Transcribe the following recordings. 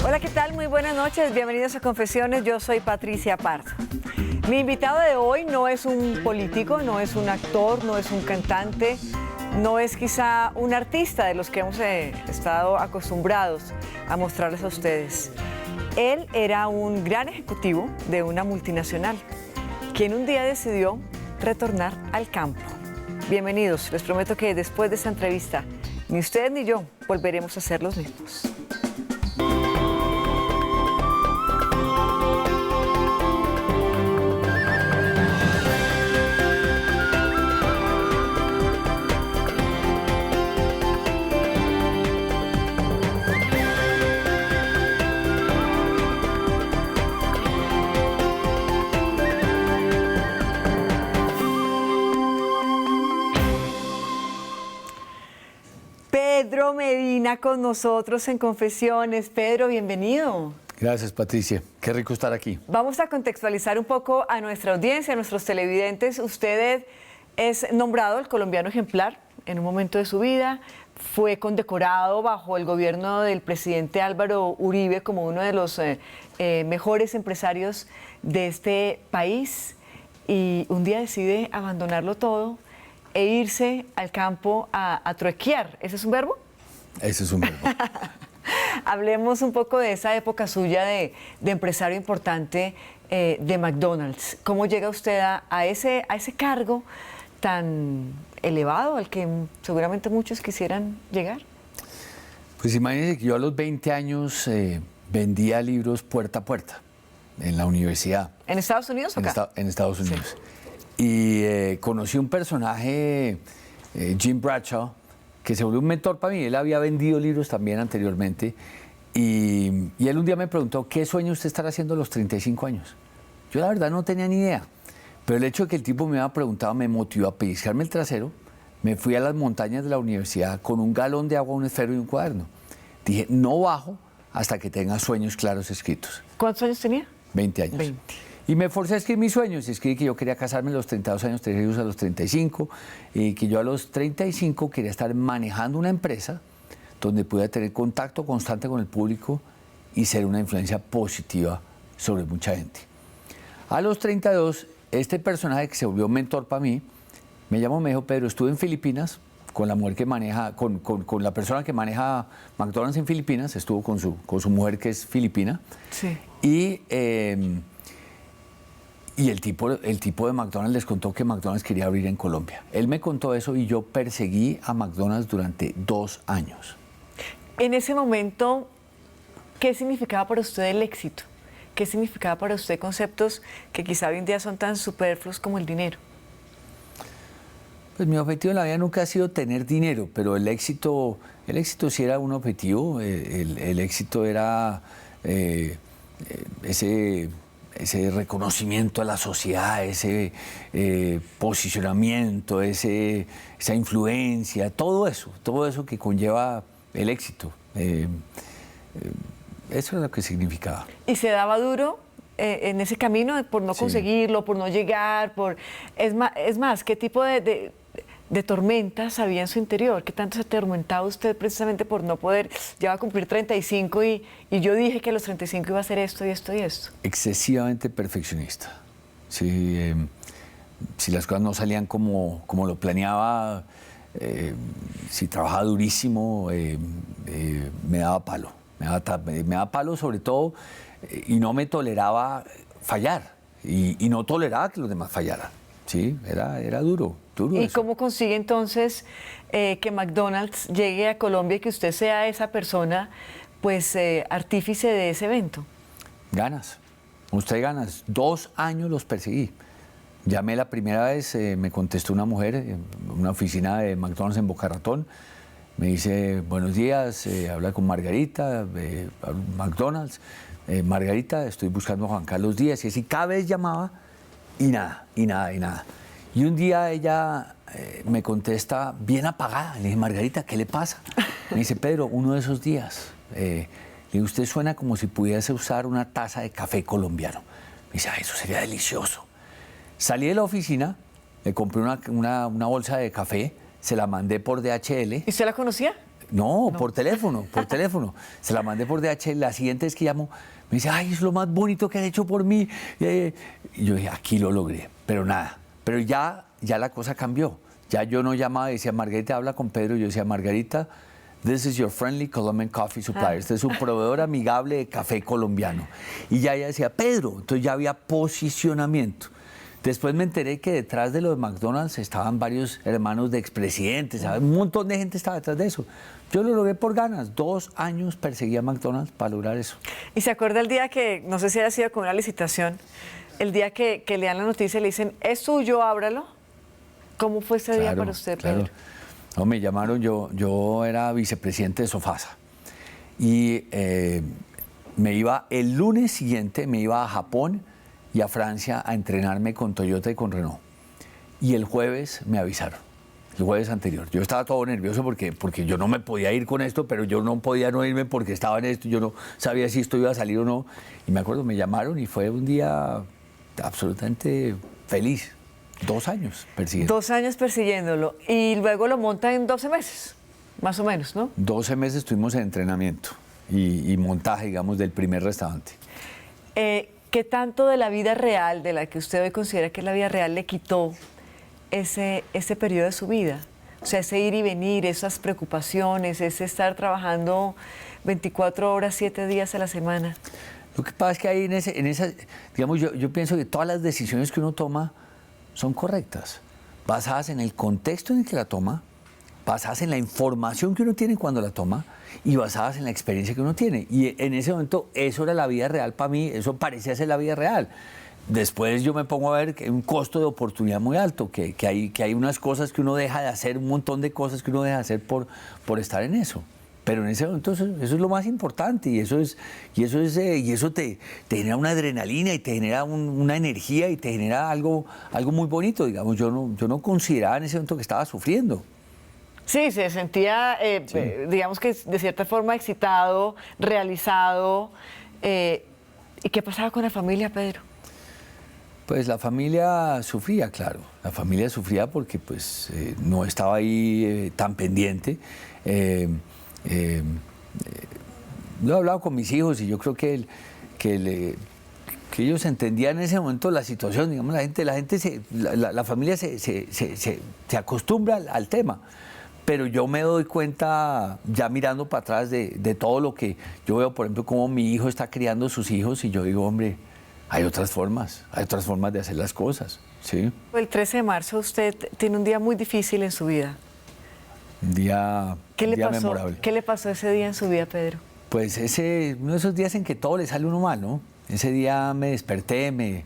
Hola, ¿qué tal? Muy buenas noches, bienvenidos a Confesiones, yo soy Patricia Pardo. Mi invitado de hoy no es un político, no es un actor, no es un cantante, no es quizá un artista de los que hemos estado acostumbrados a mostrarles a ustedes. Él era un gran ejecutivo de una multinacional, quien un día decidió retornar al campo. Bienvenidos, les prometo que después de esta entrevista, ni usted ni yo volveremos a ser los mismos. Pedro Medina con nosotros en Confesiones. Pedro, bienvenido. Gracias, Patricia. Qué rico estar aquí. Vamos a contextualizar un poco a nuestra audiencia, a nuestros televidentes. Usted es nombrado el colombiano ejemplar en un momento de su vida. Fue condecorado bajo el gobierno del presidente Álvaro Uribe como uno de los mejores empresarios de este país. Y un día decide abandonarlo todo e irse al campo a truequear. ¿Ese es un verbo? Ese es un verbo. Hablemos un poco de esa época suya de empresario importante de McDonald's. ¿Cómo llega usted a ese cargo tan elevado al que seguramente muchos quisieran llegar? Pues imagínense que yo a los 20 años vendía libros puerta a puerta en la universidad. ¿En Estados Unidos o acá? En Estados Unidos. Sí. Y conocí un personaje, Jim Bradshaw, que se volvió un mentor para mí. Él había vendido libros también anteriormente. Y él un día me preguntó, ¿qué sueño usted estará haciendo a los 35 años? Yo la verdad no tenía ni idea. Pero el hecho de que el tipo me había preguntado me motivó a pellizcarme el trasero. Me fui a las montañas de la universidad con un galón de agua, un esfero y un cuaderno. Dije, no bajo hasta que tenga sueños claros escritos. ¿Cuántos años tenía? 20 años. 20. Y me forcé a escribir mis sueños. Escribí que yo quería casarme a los 32 años, tener hijos a los 35, y que yo a los 35 quería estar manejando una empresa donde pudiera tener contacto constante con el público y ser una influencia positiva sobre mucha gente. A los 32, este personaje que se volvió mentor para mí, me llamó, me dijo, Pedro, estuve en Filipinas con la mujer que maneja, con la persona que maneja McDonald's en Filipinas, estuvo con su mujer que es filipina. Sí. Y el tipo de McDonald's les contó que McDonald's quería abrir en Colombia. Él me contó eso y yo perseguí a McDonald's durante 2 años. En ese momento, ¿qué significaba para usted el éxito? ¿Qué significaba para usted conceptos que quizá hoy en día son tan superfluos como el dinero? Pues mi objetivo en la vida nunca ha sido tener dinero, pero el éxito sí era un objetivo. El éxito era ese reconocimiento a la sociedad, ese posicionamiento, esa influencia, todo eso que conlleva el éxito. Eso es lo que significaba. ¿Y se daba duro en ese camino por no conseguirlo, por no llegar? Es más, ¿qué tipo de tormentas había en su interior? ¿Qué tanto se atormentaba usted precisamente por no poder? Ya va a cumplir 35 y yo dije que a los 35 iba a hacer esto y esto y esto. Excesivamente perfeccionista. Sí, si las cosas no salían como lo planeaba, si trabajaba durísimo, me daba palo. Me daba palo sobre todo y no me toleraba fallar y no toleraba que los demás fallaran. Sí, era duro. ¿Y eso? ¿Cómo consigue entonces que McDonald's llegue a Colombia y que usted sea esa persona, pues, artífice de ese evento? Ganas. Usted ganas. 2 años los perseguí. Llamé la primera vez, me contestó una mujer en una oficina de McDonald's en Boca Ratón. Me dice, buenos días, habla con Margarita de McDonald's. Margarita, estoy buscando a Juan Carlos Díaz, y así cada vez llamaba y nada, y nada, y nada. Y un día ella me contesta bien apagada. Le dije, Margarita, ¿qué le pasa? Me dice, Pedro, uno de esos días. Le digo, usted suena como si pudiese usar una taza de café colombiano. Me dice, ay, eso sería delicioso. Salí de la oficina, le compré una bolsa de café, se la mandé por DHL. ¿Y usted la conocía? No, por teléfono, por teléfono. Se la mandé por DHL. La siguiente vez que llamo, me dice, ay, es lo más bonito que has hecho por mí. Y yo dije, aquí lo logré, pero nada. Pero ya la cosa cambió. Ya yo no llamaba y decía, Margarita, habla con Pedro. Yo decía, Margarita, this is your friendly Colombian coffee supplier. Este es un proveedor amigable de café colombiano. Y ya ella decía, Pedro. Entonces ya había posicionamiento. Después me enteré que detrás de los McDonald's estaban varios hermanos de expresidentes, ¿sabes? Un montón de gente estaba detrás de eso. Yo lo logré por ganas. 2 años perseguí a McDonald's para lograr eso. ¿Y se acuerda el día que, no sé si haya sido con una licitación, el día que le dan la noticia y le dicen, es suyo, ábralo? ¿Cómo fue ese día para usted, Pedro? Claro. No, me llamaron, yo era vicepresidente de Sofasa. Y me iba, el lunes siguiente me iba a Japón y a Francia a entrenarme con Toyota y con Renault. Y el jueves me avisaron, el jueves anterior. Yo estaba todo nervioso porque yo no me podía ir con esto, pero yo no podía no irme porque estaba en esto, yo no sabía si esto iba a salir o no. Y me acuerdo, me llamaron y fue un día absolutamente feliz. 2 años persiguiendo. 2 años persiguiéndolo. Y luego lo monta en 12 meses, más o menos, ¿no? 12 meses estuvimos en entrenamiento y montaje, digamos, del primer restaurante. ¿Qué tanto de la vida real, de la que usted hoy considera que es la vida real, le quitó ese periodo de su vida? O sea, ese ir y venir, esas preocupaciones, ese estar trabajando 24 horas, 7 días a la semana. Lo que pasa es que ahí en esa, digamos, yo pienso que todas las decisiones que uno toma son correctas, basadas en el contexto en el que la toma, basadas en la información que uno tiene cuando la toma y basadas en la experiencia que uno tiene. Y en ese momento eso era la vida real para mí, eso parecía ser la vida real. Después yo me pongo a ver que hay un costo de oportunidad muy alto, que hay unas cosas que uno deja de hacer, un montón de cosas que uno deja de hacer por estar en eso. Pero en ese momento eso es lo más importante y eso te genera una adrenalina y te genera una energía y te genera algo muy bonito, digamos. Yo no consideraba en ese momento que estaba sufriendo. Sí, se sentía, Sí. digamos que de cierta forma excitado, realizado. ¿Y qué pasaba con la familia, Pedro? Pues la familia sufría, claro. La familia sufría porque pues, no estaba ahí tan pendiente. Yo he hablado con mis hijos y yo creo que ellos entendían en ese momento la situación, digamos, la familia se acostumbra al tema, pero yo me doy cuenta ya mirando para atrás de todo lo que yo veo, por ejemplo, cómo mi hijo está criando sus hijos y yo digo, hombre, hay otras formas de hacer las cosas, ¿sí? El 13 de marzo usted tiene un día muy difícil en su vida. Un día memorable. ¿Qué le pasó ese día en su vida, Pedro? Pues uno de esos días en que todo le sale uno mal, ¿no? Ese día me desperté, me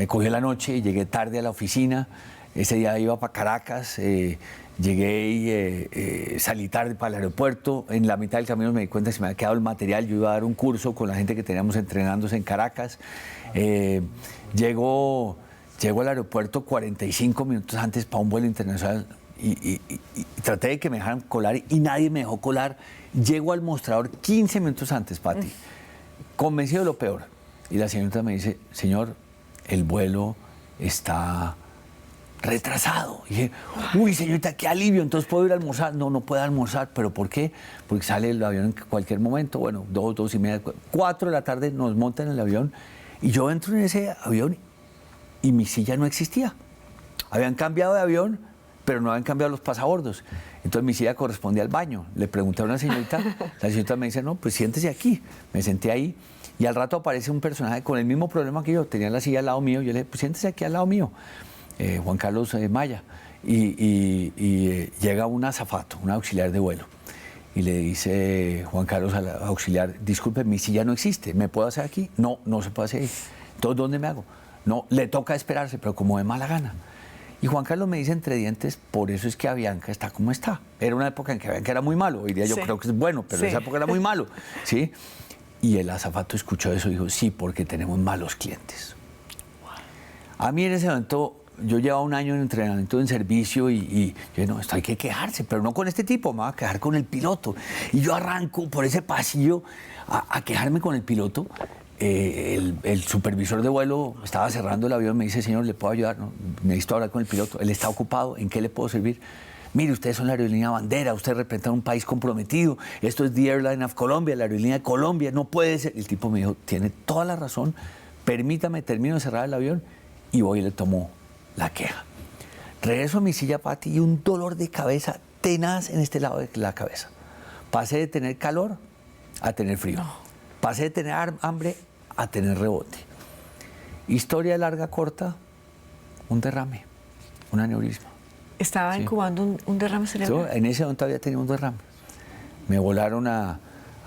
cogió la noche, llegué tarde a la oficina. Ese día iba para Caracas, llegué y salí tarde para el aeropuerto. En la mitad del camino me di cuenta que se me había quedado el material. Yo iba a dar un curso con la gente que teníamos entrenándose en Caracas. Llego al aeropuerto 45 minutos antes para un vuelo internacional. Y traté de que me dejaran colar y nadie me dejó colar. Llego al mostrador 15 minutos antes, Pati, convencido de lo peor. Y la señorita me dice, señor, el vuelo está retrasado. Y dije, uy, señorita, qué alivio, entonces puedo ir a almorzar. No puedo almorzar, ¿pero por qué? Porque sale el avión en cualquier momento, bueno, 2:30, 4 de la tarde nos montan en el avión y yo entro en ese avión y mi silla no existía. Habían cambiado de avión, pero no habían cambiado los pasabordos. Entonces mi silla correspondía al baño. Le pregunté a una señorita, la señorita me dice, no, pues siéntese aquí. Me senté ahí y al rato aparece un personaje con el mismo problema que yo. Tenía la silla al lado mío. Yo le dije, pues siéntese aquí al lado mío, Juan Carlos Maya. Y llega un azafato, un auxiliar de vuelo. Y le dice Juan Carlos al auxiliar, disculpe, mi silla no existe, ¿me puedo hacer aquí? No se puede hacer ahí. Entonces, ¿dónde me hago? No, le toca esperarse, pero como de mala gana. Y Juan Carlos me dice entre dientes, por eso es que Avianca está como está. Era una época en que Avianca era muy malo, hoy día yo creo que es bueno, pero sí. esa época era muy malo, ¿sí? Y el azafato escuchó eso y dijo, sí, porque tenemos malos clientes. A mí en ese momento, yo llevaba un año en entrenamiento en servicio y yo no, esto hay que quejarse, pero no con este tipo, me voy a quejar con el piloto. Y yo arranco por ese pasillo a quejarme con el piloto. El supervisor de vuelo estaba cerrando el avión, me dice, señor, ¿le puedo ayudar? No, necesito hablar con el piloto. Él está ocupado, ¿en qué le puedo servir? Mire, ustedes son la aerolínea bandera, ustedes representan un país comprometido, esto es The Airline of Colombia, la aerolínea de Colombia, no puede ser. El tipo me dijo, tiene toda la razón, permítame, termino de cerrar el avión y voy y le tomo la queja. Regreso a mi silla, Pati, y un dolor de cabeza tenaz en este lado de la cabeza. Pasé de tener calor a tener frío. No. Pasé de tener hambre a tener rebote. Historia larga, corta, un derrame, un aneurisma. Estaba incubando un derrame cerebral. Yo en ese momento había tenido un derrame. Me volaron a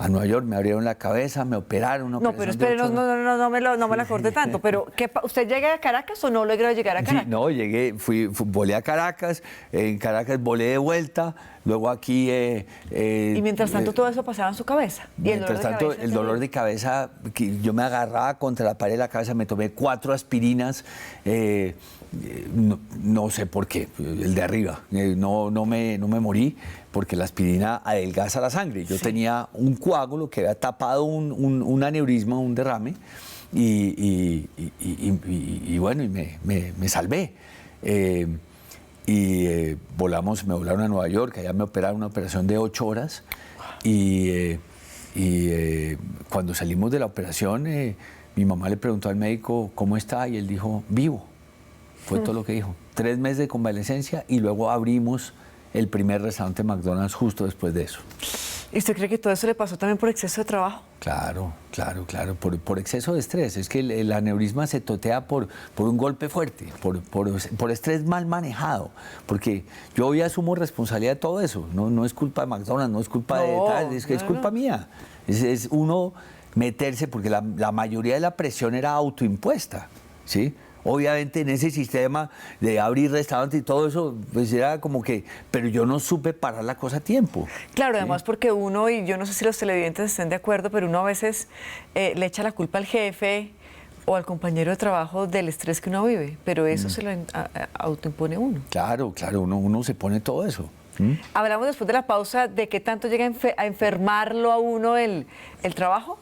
Nueva York, me abrieron la cabeza, me operaron. No, pero espere, no me la corte tanto. Pero, ¿usted llega a Caracas o no logró llegar a Caracas? Sí, no, llegué, volé a Caracas, en Caracas volé de vuelta, luego aquí... y mientras tanto todo eso pasaba en su cabeza. Mientras tanto, el dolor de cabeza, que yo me agarraba contra la pared de la cabeza, me tomé 4 aspirinas, no sé por qué, el de arriba, no me morí, porque la aspirina adelgaza la sangre. Yo tenía un coágulo que había tapado un aneurisma, un derrame, y bueno, me salvé. Me volaron a Nueva York, allá me operaron una operación de 8 horas, y cuando salimos de la operación, mi mamá le preguntó al médico cómo está, y él dijo, vivo. Fue todo lo que dijo. 3 meses de convalecencia y luego abrimos el primer restaurante McDonald's justo después de eso. ¿Y usted cree que todo eso le pasó también por exceso de trabajo? Claro, por exceso de estrés. Es que el aneurisma se totea por un golpe fuerte, por estrés mal manejado. Porque yo hoy asumo responsabilidad de todo eso. No es culpa de McDonald's, no es culpa de tal, es culpa mía. Es uno meterse, porque la mayoría de la presión era autoimpuesta, ¿sí? Obviamente en ese sistema de abrir restaurantes y todo eso, pues era como que, pero yo no supe parar la cosa a tiempo. Claro, ¿sí? Además porque uno, y yo no sé si los televidentes estén de acuerdo, pero uno a veces le echa la culpa al jefe o al compañero de trabajo del estrés que uno vive, pero eso se lo autoimpone uno. Claro, uno se pone todo eso. Hablamos después de la pausa de qué tanto llega a enfermarlo a uno el trabajo.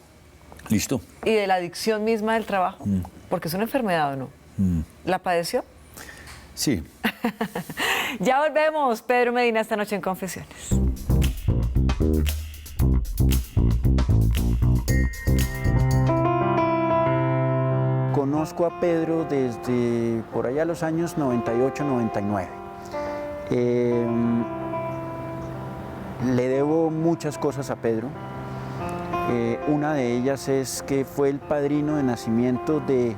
Listo. Y de la adicción misma del trabajo, porque es una enfermedad, ¿o no? ¿La padeció? Sí. Ya volvemos, Pedro Medina, esta noche en Confesiones. Conozco a Pedro desde por allá los años 98, 99. Le debo muchas cosas a Pedro. Una de ellas es que fue el padrino de nacimiento de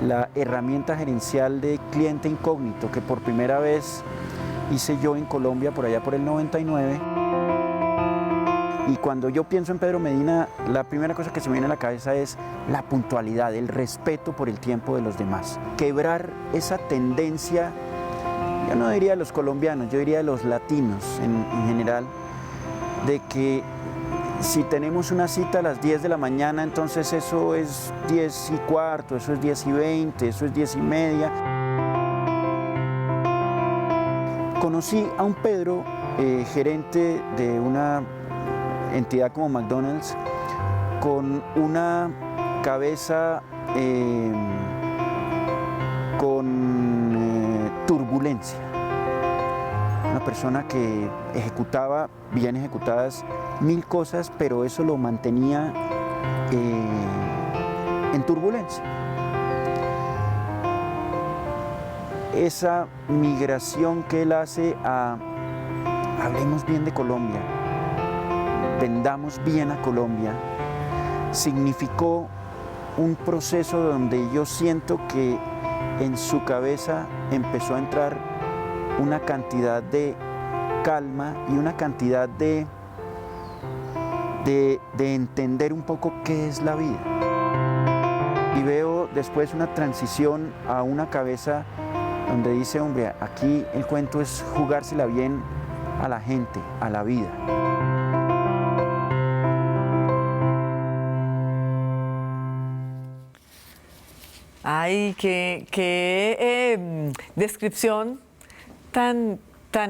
la herramienta gerencial de cliente incógnito que por primera vez hice yo en Colombia por allá por el 99. Y cuando yo pienso en Pedro Medina, la primera cosa que se me viene a la cabeza es la puntualidad, el respeto por el tiempo de los demás. Quebrar esa tendencia, yo no diría de los colombianos, yo diría de los latinos en general, de que si tenemos una cita a las 10 de la mañana, entonces eso es 10:15, eso es 10:20, eso es 10:30. Conocí a un Pedro, gerente de una entidad como McDonald's, con una cabeza con turbulencia. Una persona que ejecutaba, bien ejecutadas, 1000 cosas, pero eso lo mantenía en turbulencia. Esa migración que él hace a hablemos bien de Colombia, vendamos bien a Colombia, significó un proceso donde yo siento que en su cabeza empezó a entrar una cantidad de calma y una cantidad de entender un poco qué es la vida. Y veo después una transición a una cabeza donde dice, hombre, aquí el cuento es jugársela bien a la gente, a la vida. Ay, qué descripción tan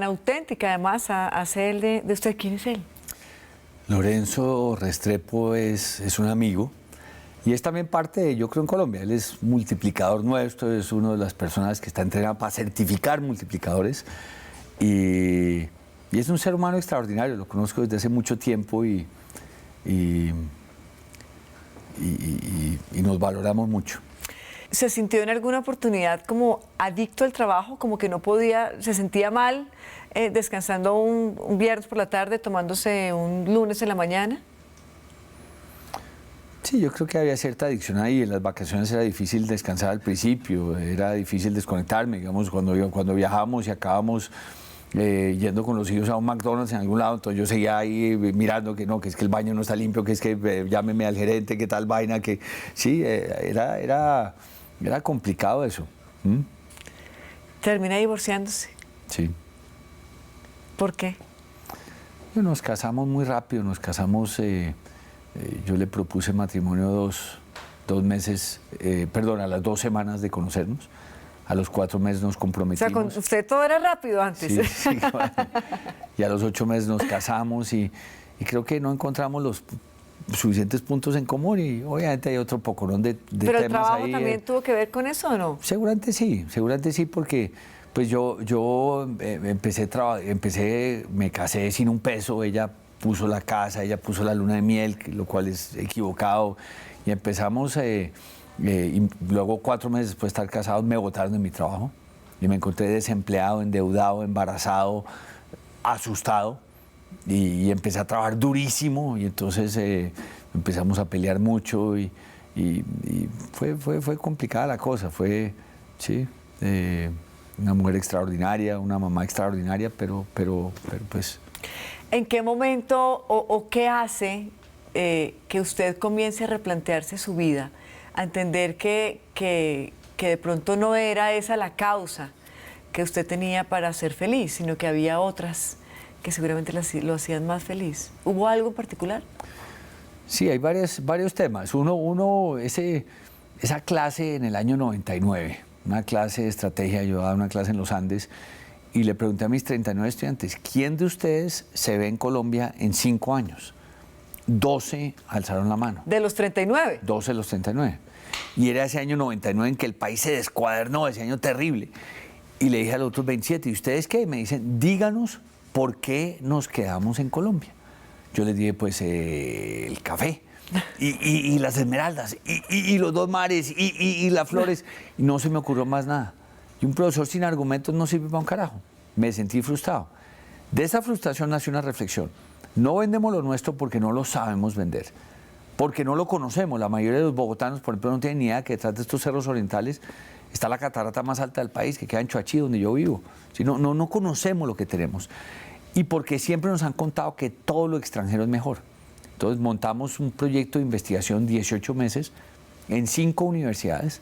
auténtica además hace él de usted. ¿Quién es él? Lorenzo Restrepo es un amigo y es también parte de Yo Creo en Colombia. Él es multiplicador nuestro, es una de las personas que está entrenada para certificar multiplicadores y es un ser humano extraordinario. Lo conozco desde hace mucho tiempo y nos valoramos mucho. ¿Se sintió en alguna oportunidad como adicto al trabajo, como que no podía, se sentía mal descansando un viernes por la tarde, tomándose un lunes en la mañana? Sí, yo creo que había cierta adicción ahí. En las vacaciones era difícil descansar al principio, era difícil desconectarme. Digamos, cuando viajábamos y acabamos yendo con los hijos a un McDonald's en algún lado, entonces yo seguía ahí mirando que no, que es que el baño no está limpio, que es que llámeme al gerente, que tal vaina, que sí, era complicado eso. ¿Mm? ¿Termina divorciándose? Sí. ¿Por qué? Nos casamos muy rápido, nos casamos, yo le propuse matrimonio a las 2 semanas de conocernos. A los 4 meses nos comprometimos. O sea, con usted todo era rápido antes. Sí, bueno. Y a los 8 meses nos casamos y creo que no encontramos los suficientes puntos en común y obviamente hay otro poconón de temas ahí. ¿Pero el trabajo también tuvo que ver con eso o no? Seguramente sí, porque pues yo me casé sin un peso, ella puso la casa, ella puso la luna de miel, lo cual es equivocado, y empezamos... y luego 4 meses después de estar casados me botaron de mi trabajo y me encontré desempleado, endeudado, embarazado, asustado y empecé a trabajar durísimo y entonces empezamos a pelear mucho y fue complicada la cosa, una mujer extraordinaria, una mamá extraordinaria, pero pues... ¿En qué momento o qué hace que usted comience a replantearse su vida? A entender que de pronto no era esa la causa que usted tenía para ser feliz, sino que había otras que seguramente lo hacían más feliz. ¿Hubo algo en particular? Sí, hay varios temas. Esa clase en el año 99, una clase de estrategia, yo daba una clase en los Andes y le pregunté a mis 39 estudiantes, ¿quién de ustedes se ve en Colombia en 5 años? 12 alzaron la mano. ¿De los 39? 12 de los 39. Y era ese año 99 en que el país se descuadernó, ese año terrible. Y le dije a los otros 27, ¿y ustedes qué? Me dicen, díganos por qué nos quedamos en Colombia. Yo les dije, pues, el café, y las esmeraldas, y los 2 mares, y las flores. Y no se me ocurrió más nada. Y un profesor sin argumentos no sirve para un carajo. Me sentí frustrado. De esa frustración nació una reflexión. No vendemos lo nuestro porque no lo sabemos vender, porque no lo conocemos. La mayoría de los bogotanos, por ejemplo, no tienen ni idea que detrás de estos cerros orientales está la catarata más alta del país, que queda en Choachí, donde yo vivo. No conocemos lo que tenemos. Y porque siempre nos han contado que todo lo extranjero es mejor. Entonces montamos un proyecto de investigación 18 meses en 5 universidades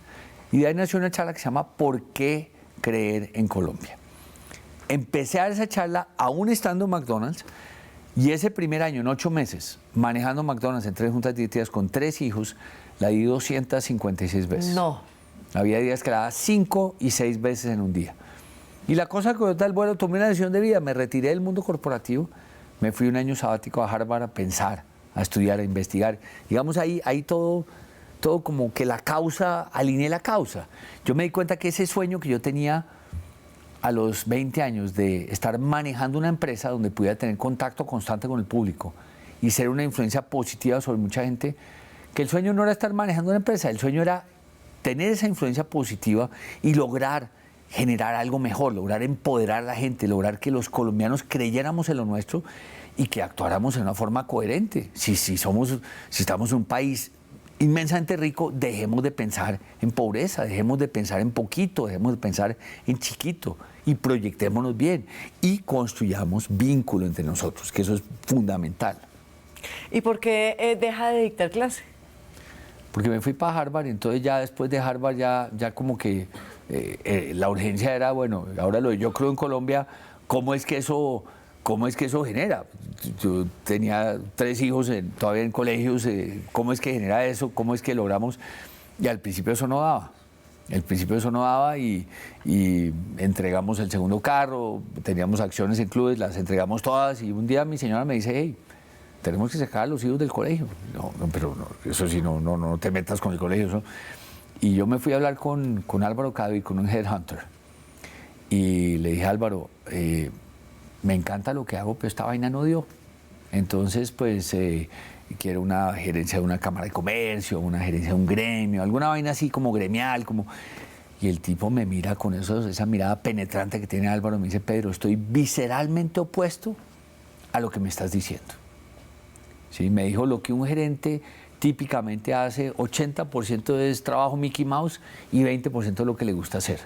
y de ahí nació una charla que se llama ¿Por qué creer en Colombia? Empecé a dar esa charla aún estando en McDonald's. Y ese primer año, en 8 meses, manejando McDonald's en 3 juntas directivas con 3 hijos, la di 256 veces. No. Había días que la daba 5 y 6 veces en un día. Y la cosa que yo tal bueno, tomé una decisión de vida, me retiré del mundo corporativo, me fui un año sabático a Harvard a pensar, a estudiar, a investigar. Digamos, ahí todo como que la causa, alineé la causa. Yo me di cuenta que ese sueño que yo tenía a los 20 años de estar manejando una empresa donde pudiera tener contacto constante con el público y ser una influencia positiva sobre mucha gente, que el sueño no era estar manejando una empresa, el sueño era tener esa influencia positiva y lograr generar algo mejor, lograr empoderar a la gente, lograr que los colombianos creyéramos en lo nuestro y que actuáramos de una forma coherente. Si estamos en un país inmensamente rico, dejemos de pensar en pobreza, dejemos de pensar en poquito, dejemos de pensar en chiquito y proyectémonos bien y construyamos vínculo entre nosotros, que eso es fundamental. ¿Y por qué deja de dictar clase? Porque me fui para Harvard y entonces ya después de Harvard ya como que la urgencia era, bueno, ahora Yo Creo en Colombia, ¿cómo es que eso genera? Yo tenía 3 hijos todavía en colegios, ¿cómo es que genera eso? ¿Cómo es que logramos? Y al principio eso no daba. Al principio eso no daba y entregamos el segundo carro, teníamos acciones en clubes, las entregamos todas y un día mi señora me dice, hey, tenemos que sacar a los hijos del colegio. Pero eso sí, no te metas con el colegio. Eso. Y yo me fui a hablar con Álvaro Cadavid, con un headhunter. Y le dije a Álvaro, me encanta lo que hago, pero esta vaina no dio. Entonces, pues, quiero una gerencia de una cámara de comercio, una gerencia de un gremio, alguna vaina así como gremial, como... Y el tipo me mira con esa mirada penetrante que tiene Álvaro, me dice, Pedro, estoy visceralmente opuesto a lo que me estás diciendo. ¿Sí? Me dijo, lo que un gerente típicamente hace, 80% es trabajo Mickey Mouse y 20% es lo que le gusta hacer.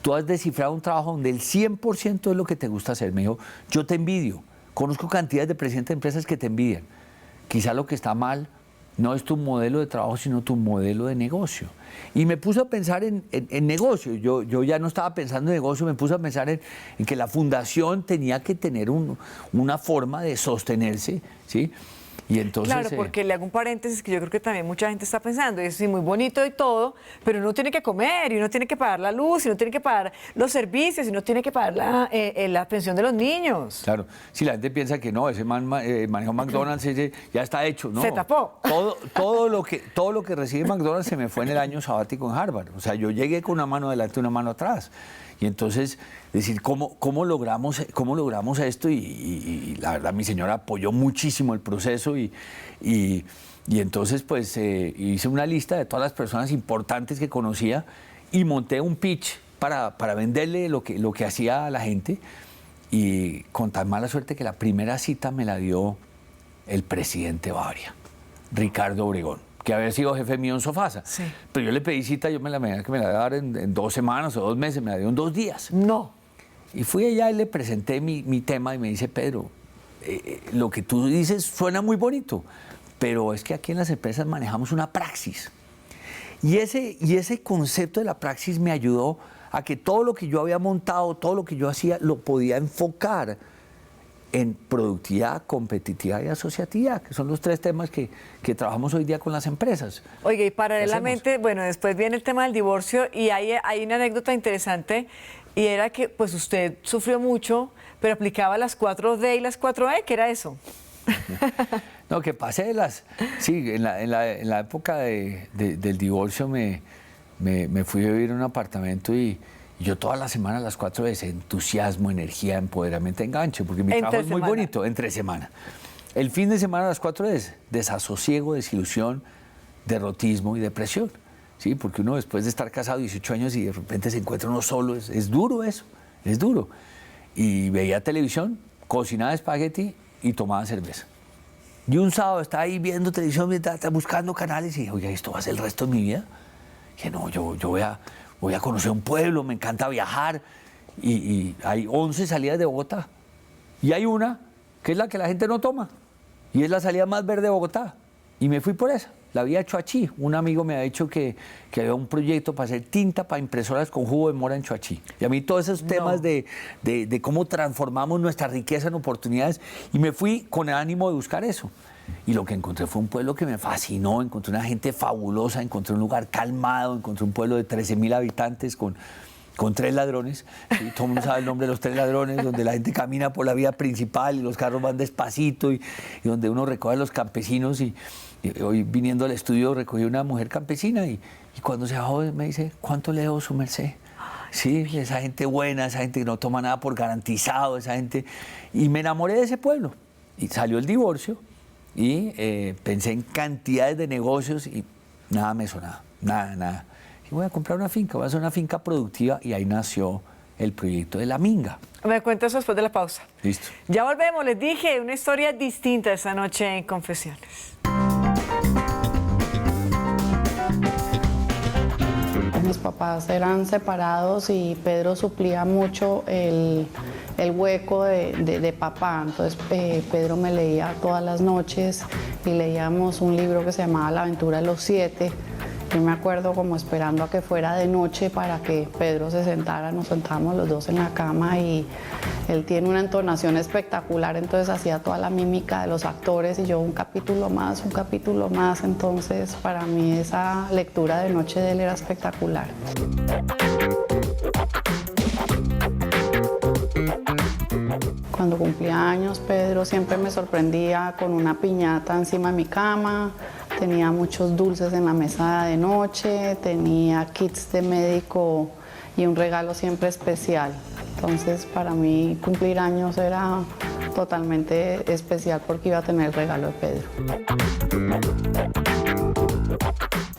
Tú has descifrado un trabajo donde el 100% es lo que te gusta hacer. Me dijo, yo te envidio. Conozco cantidades de presidentes de empresas que te envidian. Quizá lo que está mal no es tu modelo de trabajo, sino tu modelo de negocio. Y me puse a pensar en negocio. Yo ya no estaba pensando en negocio, me puse a pensar en que la fundación tenía que tener una forma de sostenerse, ¿sí? Y entonces, claro, porque le hago un paréntesis que yo creo que también mucha gente está pensando, y es muy bonito y todo, pero uno tiene que comer, y uno tiene que pagar la luz, y uno tiene que pagar los servicios, y uno tiene que pagar la pensión de los niños. Claro, si la gente piensa que no, ese man manejó McDonald's, ya está hecho, ¿no? Se tapó. Todo lo que recibe McDonald's se me fue en el año sabático en Harvard. O sea, yo llegué con una mano adelante y una mano atrás. Y entonces, decir, ¿cómo logramos esto? Y la verdad, mi señora apoyó muchísimo el proceso y entonces, pues, hice una lista de todas las personas importantes que conocía y monté un pitch para venderle lo que hacía a la gente. Y con tan mala suerte que la primera cita me la dio el presidente de Bavaria, Ricardo Obregón, que había sido jefe mío en Sofasa. Sí. Pero yo le pedí cita, yo me la iba a dar en 2 semanas o 2 meses, me la dio en 2 días. No. Y fui allá y le presenté mi tema y me dice, Pedro, lo que tú dices suena muy bonito, pero es que aquí en las empresas manejamos una praxis. Y ese concepto de la praxis me ayudó a que todo lo que yo había montado, todo lo que yo hacía, lo podía enfocar en productividad, competitividad y asociatividad, que son los 3 temas que trabajamos hoy día con las empresas. Oiga, y paralelamente, bueno, después viene el tema del divorcio y hay una anécdota interesante, y era que pues usted sufrió mucho, pero aplicaba las 4D y las 4E, ¿qué era eso? No, que pasé de las... Sí, en la época del divorcio me fui a vivir en un apartamento y yo todas las semanas, las 4 veces, entusiasmo, energía, empoderamiento, enganche, porque mi trabajo es muy bonito, entre semana. El fin de semana, las 4 veces, desasosiego, desilusión, derrotismo y depresión. ¿Sí? Porque uno después de estar casado 18 años y de repente se encuentra uno solo, es duro eso, es duro. Y veía televisión, cocinaba espagueti y tomaba cerveza. Y un sábado estaba ahí viendo televisión, buscando canales y dije, oiga, ¿esto va a ser el resto de mi vida? Y dije, no, yo voy a conocer un pueblo, me encanta viajar. Y hay 11 salidas de Bogotá. Y hay una que es la que la gente no toma. Y es la salida más verde de Bogotá. Y me fui por esa. La vía Choachí. Un amigo me ha dicho que había un proyecto para hacer tinta para impresoras con jugo de mora en Choachí. Y a mí todos esos temas de cómo transformamos nuestra riqueza en oportunidades. Y me fui con el ánimo de buscar eso. Y lo que encontré fue un pueblo que me fascinó. Encontré una gente fabulosa, encontré un lugar calmado, encontré un pueblo de 13.000 habitantes con 3 ladrones. ¿Sí? Todo el mundo sabe el nombre de los 3 ladrones, donde la gente camina por la vía principal y los carros van despacito y donde uno recoge a los campesinos. Y hoy viniendo al estudio recogí una mujer campesina y cuando se bajó me dice, ¿cuánto le debo su merced? Sí, esa gente buena, esa gente que no toma nada por garantizado, esa gente... Y me enamoré de ese pueblo. Y salió el divorcio y pensé en cantidades de negocios y nada me sonaba, nada. Y voy a comprar una finca, voy a hacer una finca productiva y ahí nació el proyecto de La Minga. Me cuento eso después de la pausa. Listo. Ya volvemos, les dije, una historia distinta esta noche en Confesiones. Mis papás eran separados y Pedro suplía mucho el hueco de papá. Entonces Pedro me leía todas las noches y leíamos un libro que se llamaba La aventura de los 7 Yo me acuerdo como esperando a que fuera de noche para que Pedro se sentara, nos sentábamos los dos en la cama y él tiene una entonación espectacular, entonces hacía toda la mímica de los actores y yo un capítulo más, entonces para mí esa lectura de noche de él era espectacular. Cuando cumplía años, Pedro siempre me sorprendía con una piñata encima de mi cama, tenía muchos dulces en la mesa de noche, tenía kits de médico y un regalo siempre especial. Entonces, para mí cumplir años era totalmente especial porque iba a tener el regalo de Pedro.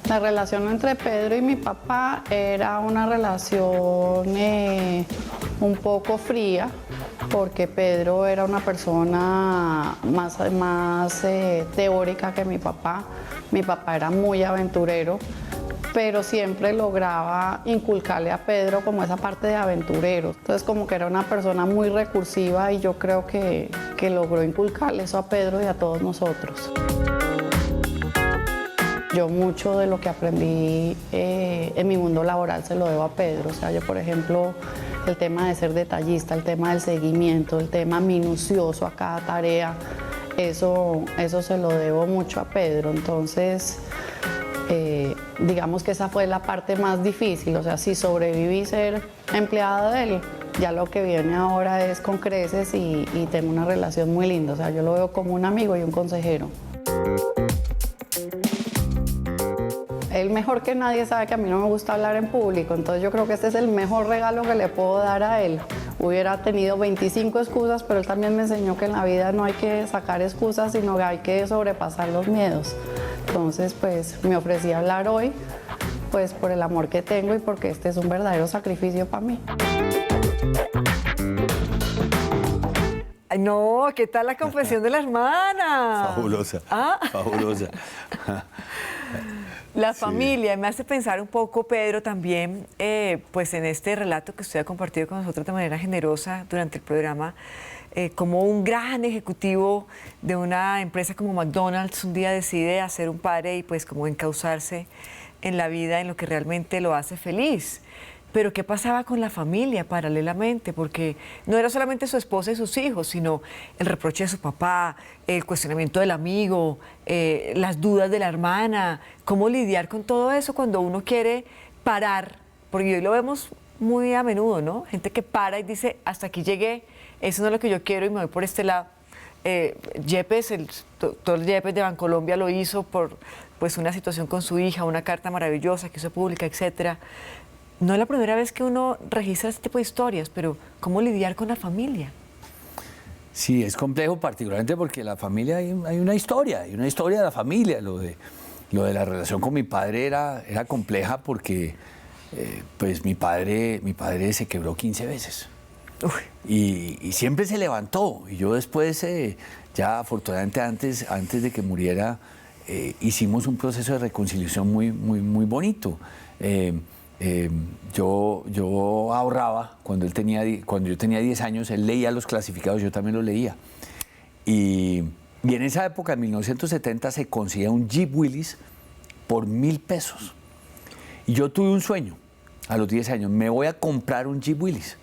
La relación entre Pedro y mi papá era una relación un poco fría, porque Pedro era una persona más teórica que mi papá. Mi papá era muy aventurero, pero siempre lograba inculcarle a Pedro como esa parte de aventurero. Entonces como que era una persona muy recursiva y yo creo que logró inculcarle eso a Pedro y a todos nosotros. Yo mucho de lo que aprendí en mi mundo laboral se lo debo a Pedro. O sea, yo por ejemplo, el tema de ser detallista, el tema del seguimiento, el tema minucioso a cada tarea, eso se lo debo mucho a Pedro. Entonces, digamos que esa fue la parte más difícil. O sea, si sobreviví ser empleada de él, ya lo que viene ahora es con creces y tengo una relación muy linda. O sea, yo lo veo como un amigo y un consejero. Él mejor que nadie sabe que a mí no me gusta hablar en público, entonces yo creo que este es el mejor regalo que le puedo dar a él. Hubiera tenido 25 excusas, pero él también me enseñó que en la vida no hay que sacar excusas, sino que hay que sobrepasar los miedos. Entonces, pues me ofrecí a hablar hoy, pues por el amor que tengo y porque este es un verdadero sacrificio para mí. Ay, no, ¿qué tal la confesión de la hermana? Fabulosa, fabulosa. La familia, me hace pensar un poco, Pedro, también, pues en este relato que usted ha compartido con nosotros de manera generosa durante el programa, como un gran ejecutivo de una empresa como McDonald's un día decide ser un padre y pues como encauzarse en la vida, en lo que realmente lo hace feliz. Pero ¿qué pasaba con la familia paralelamente? Porque no era solamente su esposa y sus hijos, sino el reproche de su papá, el cuestionamiento del amigo, las dudas de la hermana. ¿Cómo lidiar con todo eso cuando uno quiere parar? Porque hoy lo vemos muy a menudo, ¿no? Gente que para y dice, hasta aquí llegué, eso no es lo que yo quiero y me voy por este lado. Yepes, el doctor Yepes de Bancolombia lo hizo por pues, una situación con su hija, una carta maravillosa que hizo pública, etcétera. No es la primera vez que uno registra este tipo de historias, pero ¿cómo lidiar con la familia? Sí, es complejo, particularmente porque la familia hay una historia de la familia. Lo de la relación con mi padre era compleja porque pues mi padre se quebró 15 veces. Y siempre se levantó. Y yo después, ya afortunadamente antes de que muriera, hicimos un proceso de reconciliación muy bonito. Yo ahorraba cuando yo tenía 10 años, él leía los clasificados, yo también los leía. Y en esa época, en 1970, se conseguía un Jeep Willys por 1.000 pesos. Y yo tuve un sueño a los 10 años, me voy a comprar un Jeep Willys.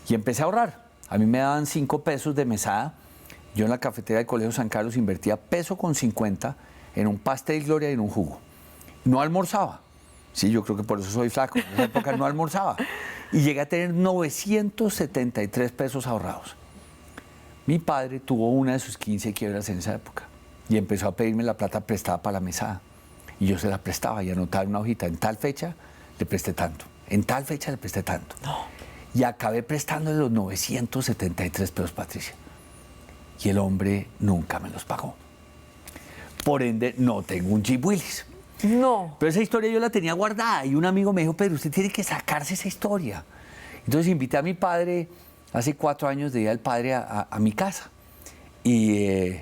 Y empecé a ahorrar. A mí me daban 5 pesos de mesada. Yo en la cafetería del Colegio San Carlos invertía 1.50 en un pastel Gloria y en un jugo. No almorzaba. Sí, yo creo que por eso soy flaco. En esa época no almorzaba. Y llegué a tener 973 pesos ahorrados. Mi padre tuvo una de sus 15 quiebras en esa época y empezó a pedirme la plata prestada para la mesada. Y yo se la prestaba y anotaba en una hojita, en tal fecha le presté tanto, en tal fecha le presté tanto. No. Y acabé prestándole los 973 pesos, Patricia. Y el hombre nunca me los pagó. Por ende, no tengo un Jeep Willys. No. Pero esa historia yo la tenía guardada y un amigo me dijo, pero usted tiene que sacarse esa historia. Entonces invité a mi padre, hace 4 años de ir al padre a mi casa y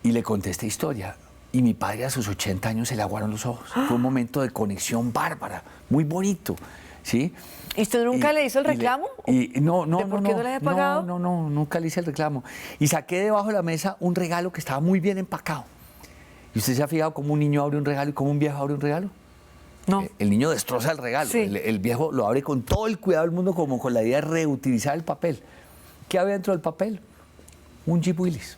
le conté esta historia. Y mi padre a sus 80 años se le aguaron los ojos. Fue un momento de conexión bárbara, muy bonito, ¿sí? ¿Y usted nunca le hizo el reclamo? No, ¿De por qué no le había pagado? No, nunca le hice el reclamo. Y saqué debajo de la mesa un regalo que estaba muy bien empacado. ¿Y usted se ha fijado cómo un niño abre un regalo y cómo un viejo abre un regalo? No. El niño destroza el regalo. Sí. El viejo lo abre con todo el cuidado del mundo, como con la idea de reutilizar el papel. ¿Qué había dentro del papel? Un Jeep Willys.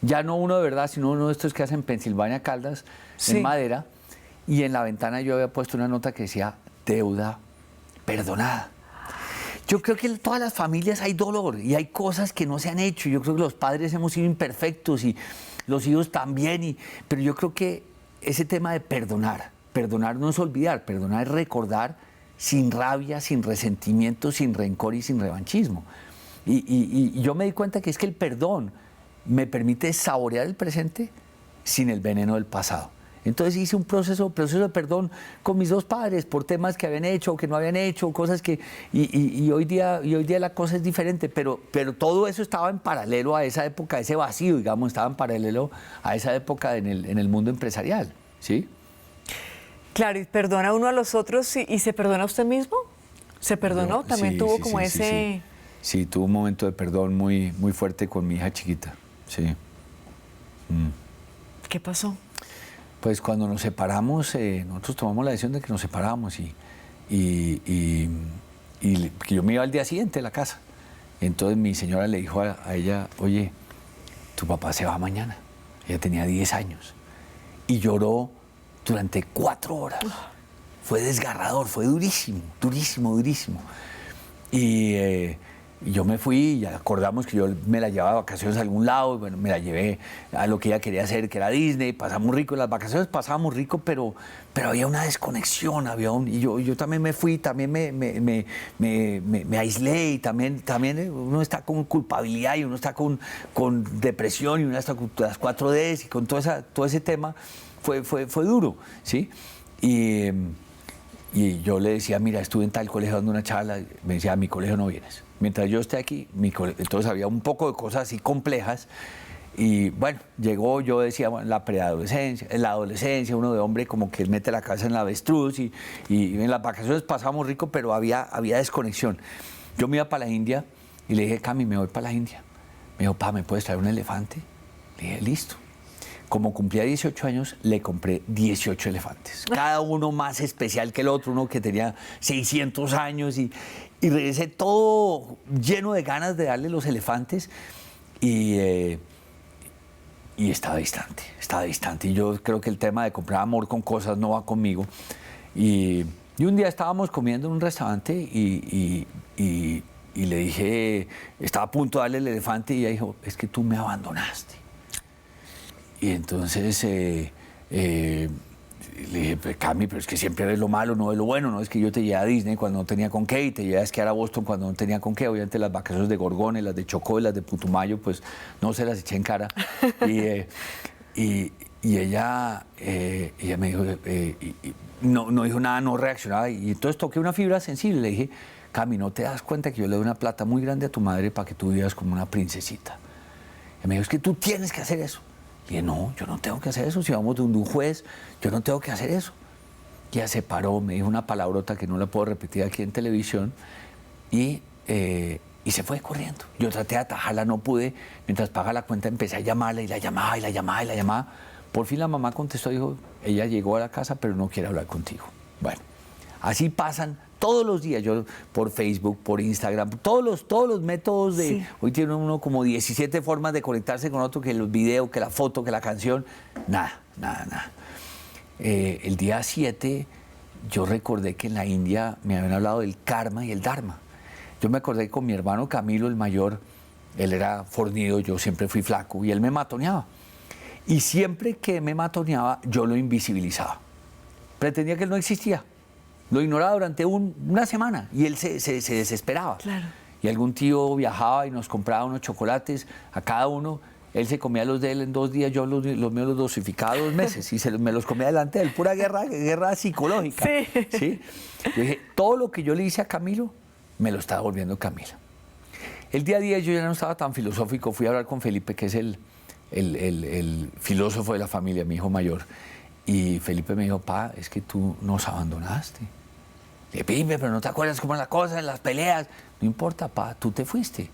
Ya no uno de verdad, sino uno de estos que hacen Pensilvania Caldas, Sí. en madera. Y en la ventana yo había puesto una nota que decía, deuda perdonada. Yo creo que en todas las familias hay dolor y hay cosas que no se han hecho. Yo creo que los padres hemos sido imperfectos y los hijos también. Pero yo creo que ese tema de perdonar no es olvidar, perdonar es recordar sin rabia, sin resentimiento, sin rencor y sin revanchismo. Y yo me di cuenta que es que el perdón me permite saborear el presente sin el veneno del pasado. Entonces hice un proceso de perdón con mis dos padres por temas que habían hecho o que no habían hecho, cosas que... Y hoy día la cosa es diferente, pero todo eso estaba en paralelo a esa época, ese vacío, digamos, estaba en paralelo a esa época en el mundo empresarial, ¿sí? Claro, y perdona uno a los otros y se perdona a usted mismo. ¿Se perdonó? También Sí, tuvo sí, como sí, ese... Sí, tuve un momento de perdón muy, muy fuerte con mi hija chiquita, sí. ¿Qué pasó? Pues cuando nos separamos, nosotros tomamos la decisión de que nos separábamos y que yo me iba al día siguiente a la casa. Entonces mi señora le dijo a ella, oye, tu papá se va mañana. Ella tenía 10 años y lloró durante 4 horas. Fue desgarrador, fue durísimo, durísimo, durísimo. Y yo me fui y acordamos que yo me la llevaba de vacaciones a algún lado, y bueno, me la llevé a lo que ella quería hacer, que era Disney, pasamos rico, en las vacaciones pasábamos rico, pero había una desconexión, y yo también me fui, también me aislé, y también uno está con culpabilidad, y uno está con depresión, y uno está con las 4Ds, y con todo ese tema, fue duro, ¿sí? Y yo le decía, mira, estuve en tal colegio dando una charla, me decía, a mi colegio no vienes. Mientras yo esté aquí, entonces había un poco de cosas así complejas. Y bueno, llegó, yo decía, bueno, la preadolescencia, la adolescencia, uno de hombre como que mete la cabeza en la avestruz y en las vacaciones pasábamos rico, pero había desconexión. Yo me iba para la India y le dije, Cami, me voy para la India. Me dijo, pa, ¿me puedes traer un elefante? Le dije, listo. Como cumplía 18 años, le compré 18 elefantes. Cada uno más especial que el otro, uno que tenía 600 años. Y regresé todo lleno de ganas de darle los elefantes. Y estaba distante. Y yo creo que el tema de comprar amor con cosas no va conmigo. Y un día estábamos comiendo en un restaurante y le dije, estaba a punto de darle el elefante y ella dijo, es que tú me abandonaste. Y entonces le dije, pues, Cami, pero es que siempre ves lo malo, no ves lo bueno, no es que yo te llevé a Disney cuando no tenía con qué y te llevé a esquiar a Boston cuando no tenía con qué. Obviamente las vacaciones de Gorgona, las de Chocó y las de Putumayo, pues no se las eché en cara. Y ella me dijo, no dijo nada, no reaccionaba. Y entonces toqué una fibra sensible. Le dije, Cami, ¿no te das cuenta que yo le doy una plata muy grande a tu madre para que tú vivas como una princesita? Y me dijo, es que tú tienes que hacer eso. Y dije, no, yo no tengo que hacer eso. Si vamos de un juez, yo no tengo que hacer eso. Y ella se paró, me dijo una palabrota que no la puedo repetir aquí en televisión y se fue corriendo. Yo traté de atajarla, no pude. Mientras pagaba la cuenta empecé a llamarla y la llamaba. Por fin la mamá contestó, dijo, ella llegó a la casa pero no quiere hablar contigo. Bueno, así pasan todos los días, yo por Facebook, por Instagram, todos los métodos de... Sí. Hoy tiene uno como 17 formas de conectarse con otro, que los videos, que la foto, que la canción. Nada. El día 7 yo recordé que en la India me habían hablado del karma y el dharma. Yo me acordé con mi hermano Camilo, el mayor, él era fornido, yo siempre fui flaco, y él me matoneaba. Y siempre que me matoneaba, yo lo invisibilizaba. Pretendía que él no existía. Lo ignoraba durante una semana y él se desesperaba. Claro. Y algún tío viajaba y nos compraba unos chocolates a cada uno. Él se comía los de él en 2 días, yo los míos los dosificaba 2 meses y me los comía delante de él. Pura guerra psicológica. Sí. Yo dije, todo lo que yo le hice a Camilo, me lo estaba volviendo Camila. El día a día yo ya no estaba tan filosófico. Fui a hablar con Felipe, que es el filósofo de la familia, mi hijo mayor. Y Felipe me dijo, pa, es que tú nos abandonaste. Le dije, Pipe, pero no te acuerdas cómo es la cosa, en las peleas. No importa, pa, tú te fuiste.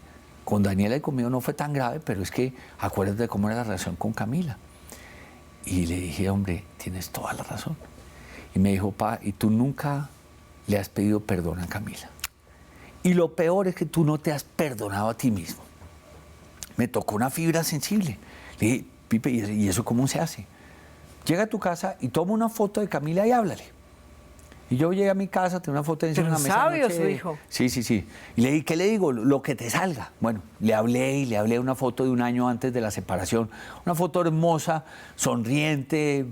Con Daniela y conmigo no fue tan grave, pero es que acuérdate de cómo era la relación con Camila. Y le dije, hombre, tienes toda la razón. Y me dijo, pa, ¿y tú nunca le has pedido perdón a Camila? Y lo peor es que tú no te has perdonado a ti mismo. Me tocó una fibra sensible. Le dije, Pipe, ¿y eso cómo se hace? Llega a tu casa y toma una foto de Camila y háblale. Y yo llegué a mi casa, tengo una foto de Pero una mesa. sabio su hijo. Sí, sí, sí. Y le dije, ¿qué le digo? Lo que te salga. Bueno, le hablé una foto de un año antes de la separación. Una foto hermosa, sonriente,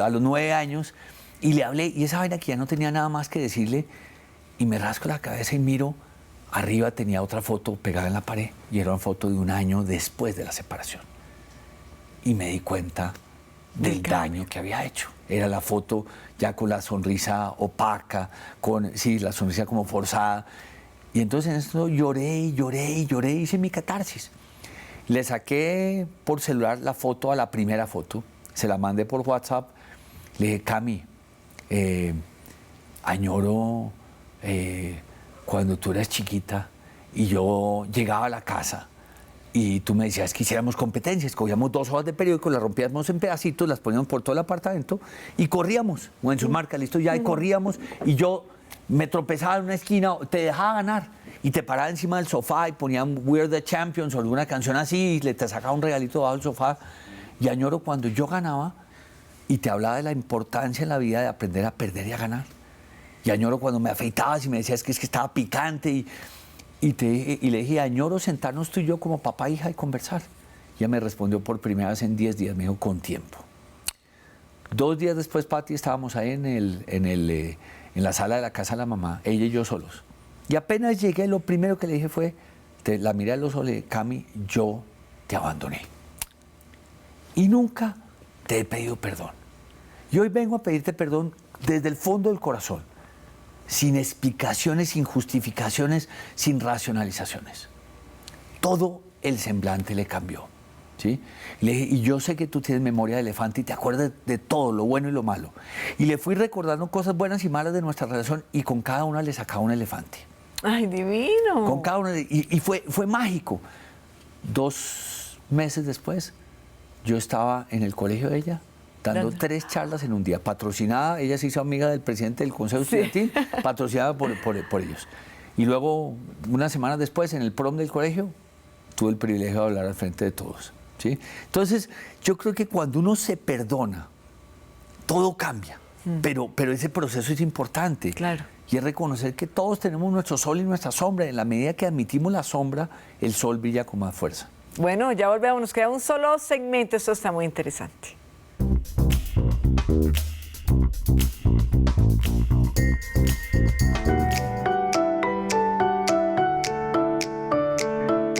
a los 9 años. Y le hablé, y esa vaina que ya no tenía nada más que decirle, y me rasco la cabeza y miro, arriba tenía otra foto pegada en la pared, y era una foto de un año después de la separación. Y me di cuenta del daño que había hecho. Era la foto ya con la sonrisa opaca, la sonrisa como forzada. Y entonces en esto lloré, hice mi catarsis. Le saqué por celular la foto a la primera foto, se la mandé por WhatsApp, le dije, Cami, añoro cuando tú eras chiquita y yo llegaba a la casa y tú me decías que hiciéramos competencias, cogíamos 2 hojas de periódico, las rompíamos en pedacitos, las poníamos por todo el apartamento y corríamos, o en su marca, listo ya, y corríamos, y yo me tropezaba en una esquina, te dejaba ganar, y te paraba encima del sofá y ponían We're the Champions o alguna canción así, y te sacaba un regalito debajo del sofá, y añoro cuando yo ganaba y te hablaba de la importancia en la vida de aprender a perder y a ganar. Y añoro cuando me afeitabas y me decías que es que estaba picante, y le dije, añoro sentarnos tú y yo como papá e hija y conversar. Ella me respondió por primera vez en 10 días, me dijo, con tiempo. 2 días después, Pati, estábamos ahí en la sala de la casa de la mamá, ella y yo solos. Y apenas llegué, lo primero que le dije fue, la miré a los ojos, le dije, Cami, yo te abandoné. Y nunca te he pedido perdón. Y hoy vengo a pedirte perdón desde el fondo del corazón, sin explicaciones, sin justificaciones, sin racionalizaciones. Todo el semblante le cambió, ¿sí? Le dije, y yo sé que tú tienes memoria de elefante y te acuerdas de todo, lo bueno y lo malo. Y le fui recordando cosas buenas y malas de nuestra relación y con cada una le sacaba un elefante. ¡Ay, divino! Con cada una, y fue mágico. 2 meses después, yo estaba en el colegio de ella, dando 3 charlas en un día, patrocinada, ella se hizo amiga del presidente del Consejo Estudiantil, patrocinada por ellos. Y luego, unas semanas después, en el prom del colegio, tuve el privilegio de hablar al frente de todos, ¿sí? Entonces, yo creo que cuando uno se perdona, todo cambia, pero ese proceso es importante. Claro. Y es reconocer que todos tenemos nuestro sol y nuestra sombra. En la medida que admitimos la sombra, el sol brilla con más fuerza. Bueno, ya volvemos, nos queda un solo segmento, esto está muy interesante.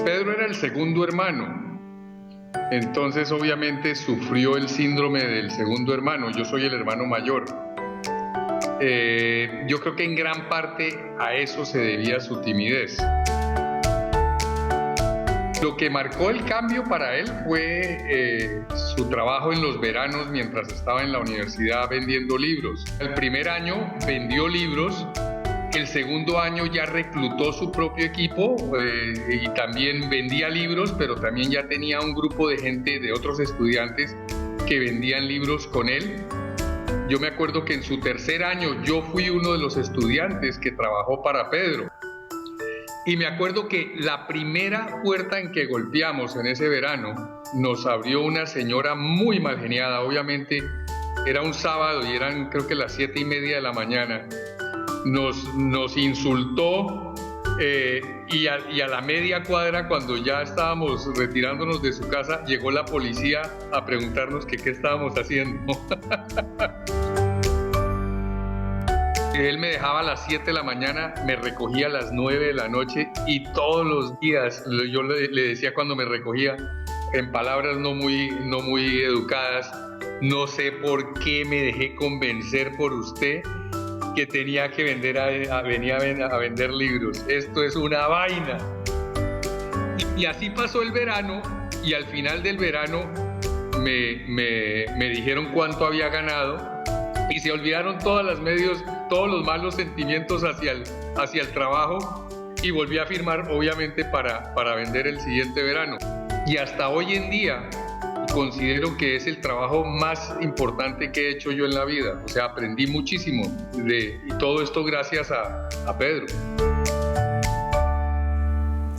Pedro era el segundo hermano, entonces obviamente sufrió el síndrome del segundo hermano. Yo soy el hermano mayor. Yo creo que en gran parte a eso se debía su timidez. Lo que marcó el cambio para él fue su trabajo en los veranos mientras estaba en la universidad vendiendo libros. El primer año vendió libros, el segundo año ya reclutó su propio equipo y también vendía libros, pero también ya tenía un grupo de gente, de otros estudiantes que vendían libros con él. Yo me acuerdo que en su tercer año yo fui uno de los estudiantes que trabajó para Pedro. Y me acuerdo que la primera puerta en que golpeamos en ese verano nos abrió una señora muy mal geniada. Obviamente era un sábado y eran creo que las 7:30 de la mañana. Nos insultó y a la media cuadra, cuando ya estábamos retirándonos de su casa, llegó la policía a preguntarnos que qué estábamos haciendo. Él me dejaba a las 7 de la mañana, me recogía a las 9 de la noche y todos los días yo le decía cuando me recogía, en palabras no muy educadas, no sé por qué me dejé convencer por usted que tenía que venía a vender libros. Esto es una vaina. Y así pasó el verano y al final del verano me dijeron cuánto había ganado. Y se olvidaron todos los malos sentimientos hacia el trabajo y volví a firmar, obviamente, para vender el siguiente verano. Y hasta hoy en día, considero que es el trabajo más importante que he hecho yo en la vida. O sea, aprendí muchísimo y todo esto gracias a Pedro.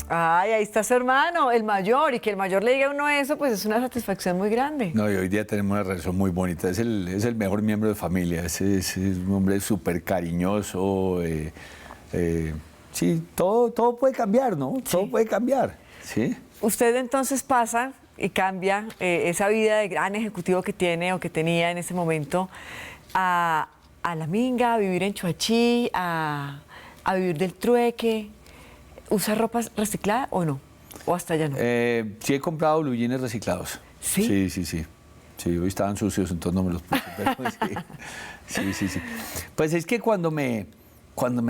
Ay, ahí está su hermano, el mayor, y que el mayor le diga a uno eso, pues es una satisfacción muy grande. No, y hoy día tenemos una relación muy bonita. Es el mejor miembro de familia. Es un hombre súper cariñoso. Sí, todo puede cambiar, ¿no? Todo puede cambiar. ¿Sí? Usted entonces pasa y cambia esa vida de gran ejecutivo que tiene o que tenía en ese momento a la minga, a vivir en Chuachí, a vivir del trueque. ¿Usa ropa reciclada o no? ¿O hasta ya no? Sí he comprado blue jeans reciclados. ¿Sí? Sí, hoy estaban sucios, entonces no me los puse. Pero sí. Pues es que cuando me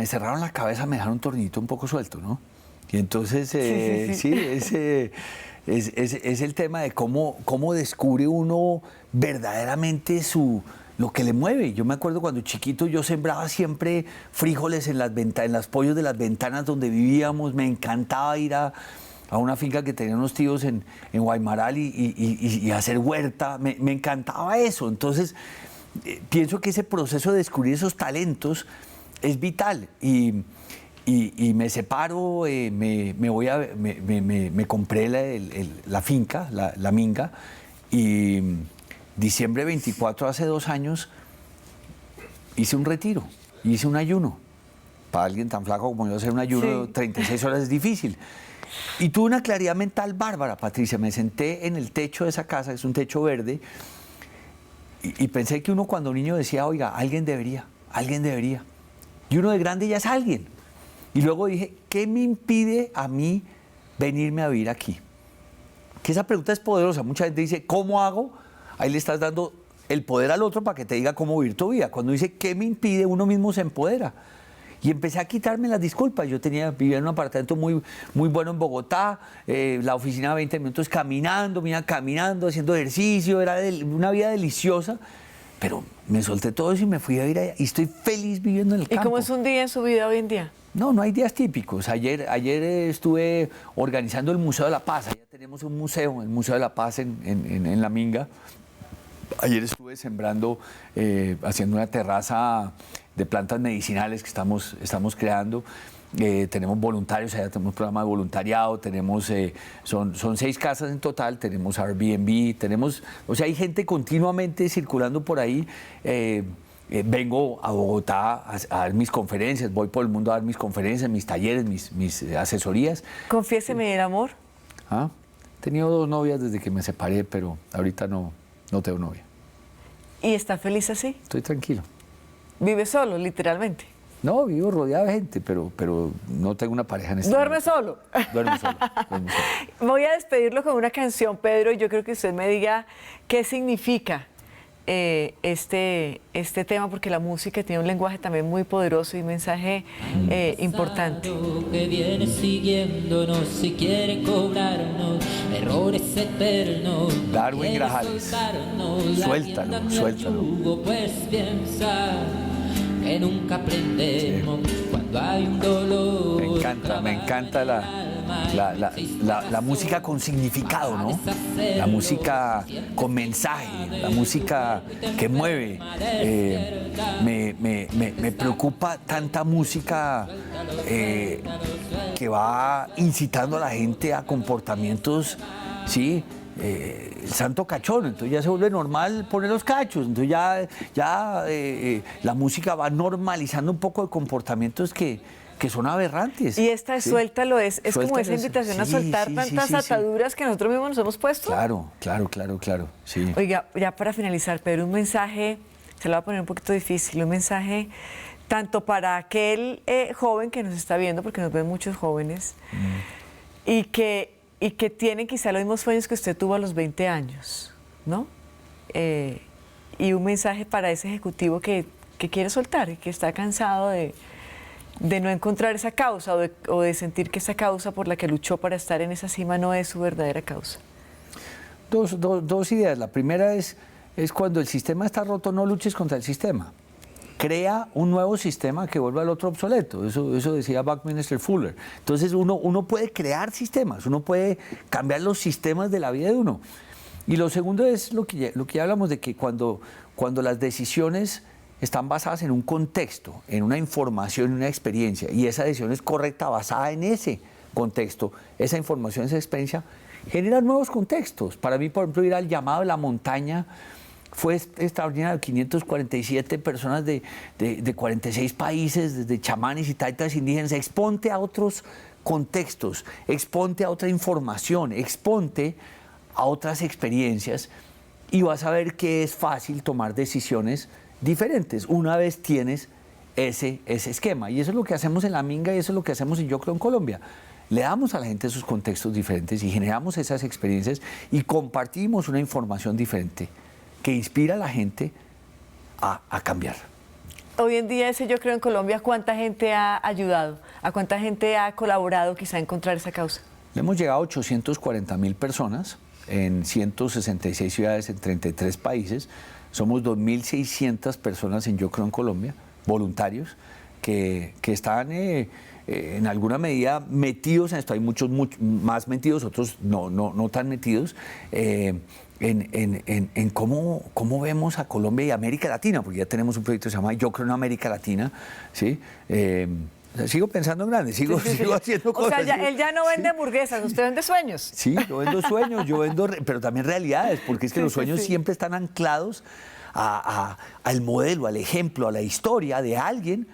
cerraron la cabeza me dejaron un tornillito un poco suelto, ¿no? Y entonces, es el tema de cómo descubre uno verdaderamente lo que le mueve. Yo me acuerdo cuando chiquito yo sembraba siempre frijoles en los pollos de las ventanas donde vivíamos. Me encantaba ir a una finca que tenían unos tíos en Guaymaral y hacer huerta. Me encantaba eso. Entonces, pienso que ese proceso de descubrir esos talentos es vital. Y me separo, me compré la finca, la minga, y diciembre 24, hace 2 años, hice un retiro, hice un ayuno. Para alguien tan flaco como yo, hacer un ayuno de 36 horas es difícil. Y tuve una claridad mental bárbara, Patricia. Me senté en el techo de esa casa, es un techo verde, y pensé que uno cuando niño decía, oiga, alguien debería. Y uno de grande ya es alguien. Y luego dije, ¿qué me impide a mí venirme a vivir aquí? Que esa pregunta es poderosa. Mucha gente dice, ¿cómo hago? Ahí le estás dando el poder al otro para que te diga cómo vivir tu vida. Cuando dice, ¿qué me impide? Uno mismo se empodera. Y empecé a quitarme las disculpas. Yo vivía en un apartamento muy bueno en Bogotá, la oficina 20 minutos caminando, me iba caminando, haciendo ejercicio, era una vida deliciosa. Pero me solté todo eso y me fui a vivir allá. Y estoy feliz viviendo en el campo. ¿Y cómo es un día en su vida hoy en día? No hay días típicos. Ayer estuve organizando el Museo de la Paz. Ya tenemos un museo, el Museo de la Paz en La Minga. Ayer estuve sembrando, haciendo una terraza de plantas medicinales que estamos creando. Tenemos voluntarios, allá tenemos programa de voluntariado, son 6 casas en total, tenemos Airbnb, hay gente continuamente circulando por ahí. Vengo a Bogotá a dar mis conferencias, voy por el mundo a dar mis conferencias, mis talleres, mis asesorías. Confiéseme el amor. He tenido 2 novias desde que me separé, pero ahorita no tengo novia. ¿Y está feliz así? Estoy tranquilo. ¿Vive solo, literalmente? No, vivo rodeado de gente, pero no tengo una pareja en este ¿Duerme momento. solo? Duermo solo. Voy a despedirlo con una canción, Pedro, y yo creo que usted me diga qué significa este tema, porque la música tiene un lenguaje también muy poderoso y un mensaje importante. Que viene siguiéndonos, si quiere cobrarnos errores eternos. Darwin Grajales. Suéltalo. Pues piensa que nunca aprendemos cuando hay un dolor. Me encanta la música con significado, ¿no? La música con mensaje, la música que mueve. Me preocupa tanta música que va incitando a la gente a comportamientos, ¿sí? El santo cachón, entonces ya se vuelve normal poner los cachos, entonces ya la música va normalizando un poco de comportamientos que son aberrantes. Y esta de ¿sí? Suéltalo es como esa Suéltalo, invitación a sí, soltar sí, tantas sí. ataduras que nosotros mismos nos hemos puesto. Claro, sí. Oiga, ya para finalizar, Pedro, un mensaje, se lo voy a poner un poquito difícil, un mensaje tanto para aquel joven que nos está viendo, porque nos ven muchos jóvenes, y que tienen quizá los mismos sueños que usted tuvo a los 20 años, ¿no? Y un mensaje para ese ejecutivo que quiere soltar y que está cansado de no encontrar esa causa o de sentir que esa causa por la que luchó para estar en esa cima no es su verdadera causa. Dos ideas. La primera es cuando el sistema está roto, no luches contra el sistema. Crea un nuevo sistema que vuelva al otro obsoleto. Eso decía Buckminster Fuller. Entonces uno puede crear sistemas, uno puede cambiar los sistemas de la vida de uno. Y lo segundo es lo que ya hablamos de que cuando las decisiones están basadas en un contexto, en una información, en una experiencia, y esa decisión es correcta basada en ese contexto, esa información, esa experiencia, genera nuevos contextos. Para mí, por ejemplo, ir al llamado de la montaña fue extraordinario. 547 personas de 46 países, desde chamanes y taitas indígenas. Exponte a otros contextos, exponte a otra información, exponte a otras experiencias y vas a ver que es fácil tomar decisiones diferentes una vez tienes ese esquema. Y eso es lo que hacemos en La Minga y eso es lo que hacemos en Yo Creo en Colombia. Le damos a la gente sus contextos diferentes y generamos esas experiencias y compartimos una información diferente que inspira a la gente a cambiar. Hoy en día ese Yo Creo en Colombia, ¿cuánta gente ha ayudado? ¿A cuánta gente ha colaborado quizá a encontrar esa causa? Le hemos llegado a 840.000 personas en 166 ciudades en 33 países. Somos 2.600 personas en Yo Creo en Colombia, voluntarios, que están en alguna medida metidos en esto. Hay muchos más metidos, otros no tan metidos, en cómo vemos a Colombia y América Latina, porque ya tenemos un proyecto que se llama Yo Creo en América Latina, ¿sí? Sigo pensando en grande, sigo haciendo cosas. O sea, él ya no vende hamburguesas, usted vende sueños. Sí, yo vendo sueños, pero también realidades, porque es que los sueños siempre están anclados al modelo, al ejemplo, a la historia de alguien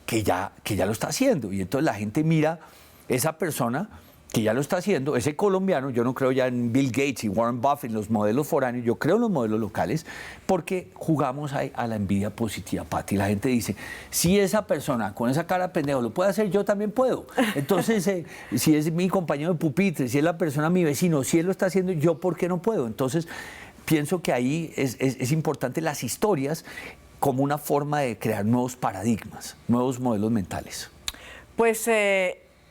que ya lo está haciendo. Y entonces la gente mira esa persona que ya lo está haciendo, ese colombiano. Yo no creo ya en Bill Gates y Warren Buffett, en los modelos foráneos, yo creo en los modelos locales, porque jugamos a la envidia positiva, Pati. La gente dice, si esa persona con esa cara de pendejo lo puede hacer, yo también puedo. Entonces, si es mi compañero de pupitre, si es la persona, mi vecino, si él lo está haciendo, yo ¿por qué no puedo? Entonces, pienso que ahí es importante las historias como una forma de crear nuevos paradigmas, nuevos modelos mentales. Pues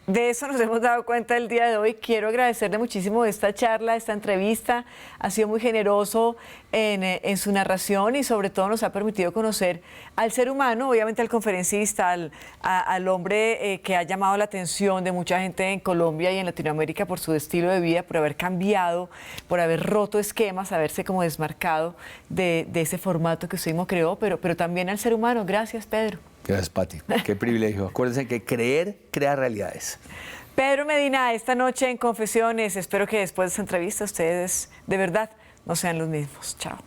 de eso nos hemos dado cuenta el día de hoy. Quiero agradecerle muchísimo esta charla, esta entrevista. Ha sido muy generoso en su narración y sobre todo nos ha permitido conocer al ser humano, obviamente al conferencista, al hombre que ha llamado la atención de mucha gente en Colombia y en Latinoamérica por su estilo de vida, por haber cambiado, por haber roto esquemas, haberse como desmarcado de ese formato que usted mismo creó, pero también al ser humano. Gracias, Pedro. Gracias, Pati. Qué privilegio. Acuérdense que creer crea realidades. Pedro Medina, esta noche en Confesiones. Espero que después de esta entrevista ustedes de verdad no sean los mismos. Chao.